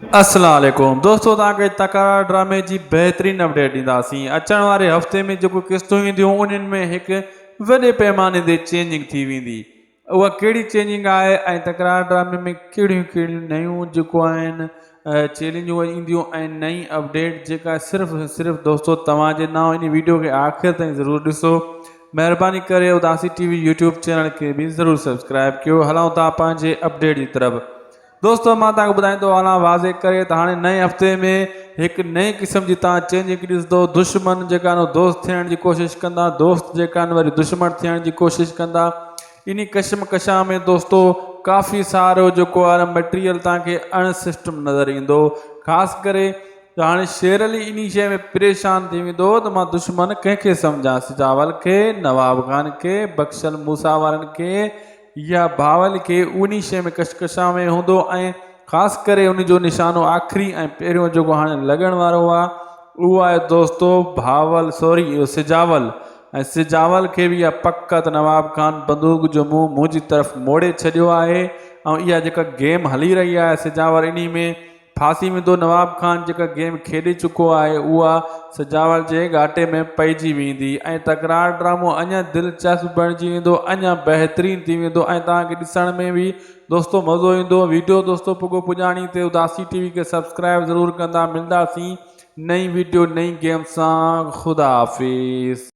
अस्सलाम वालेकुम दोस्तों, तव्हांखे तकरार ड्रामे जी बहितरीन अपडेट ॾींदासीं। अचण वारे हफ़्ते में जेको क़िस्तूं ईंदियूं उन्हनि में हिकु वॾे पैमाने ते चेंजिंग थी वेंदी। उहा कहिड़ी चेंजिंग आहे ऐं तकरार ड्रामे में कहिड़ियूं कहिड़ियूं नयूं जेको आहिनि चैलेंजूं ईंदियूं ऐं नई अपडेट जेका सिर्फ़ु दोस्तों तव्हांजे नाम इन वीडियो खे आख़िर ताईं ज़रूरु ॾिसो। महिरबानी करे उदासी टीवी यूट्यूब चैनल खे बि ज़रूरु सब्सक्राइब कयो। हलूं था पंहिंजे अपडेट जी तरफ़। दोस्तों मां तव्हांखे ॿुधाईंदो हलां वाज़े करे त हाणे नए हफ़्ते में हिकु नई क़िस्म जी तव्हां चेंजिंग ॾिसंदो। दुश्मन जेका आहिनि दोस्त थियण जी कोशिशि कंदा, दोस्त जेका आहिनि वरी दुश्मन थियण जी कोशिशि कंदा। इन कशमकशा में दोस्तों काफ़ी सारो जेको आहे मटीरियल तव्हांखे अनसिस्टम नज़र ईंदो। ख़ासि करे त हाणे शेर अली इन शइ में परेशान थी वेंदो त मां दुश्मन कंहिंखे सम्झां, सिजावल खे, नवाब खान खे, बख्शल मूसा वारनि खे या भावल के। उन शइ में कशकशा में हूंदो ऐं ख़ासि करे उन जो निशानो आख़िरी ऐं पहिरियों जेको हाणे लॻण वारो आहे उहो आहे दोस्तों भावल, सॉरी इहो सिजावल। ऐं सिजावल खे बि इहा पक त नवाब खान बंदूक जो मुंहुं मुंहिंजी तरफ़ मोड़े छॾियो आहे। ऐं इहा जेका गेम हली रही आहे सिजावल इन में फासी वेंदो। नवाब खान जेका गेम खेॾे चुको आहे उहा सिजावल जे घाटे में पइजी वेंदी ऐं तकरार ड्रामो अञा दिलचस्प बणिजी वेंदो, अञा बहितरीन थी वेंदो ऐं तव्हांखे ॾिसण में बि दोस्तों मज़ो ईंदो। वीडियो दोस्तों पुॻो पुॼाणी ते उदासी टीवी खे सब्सक्राइब ज़रूरु कंदा। मिलंदासीं नई वीडियो नई गेम सां। ख़ुदा हाफ़िज़।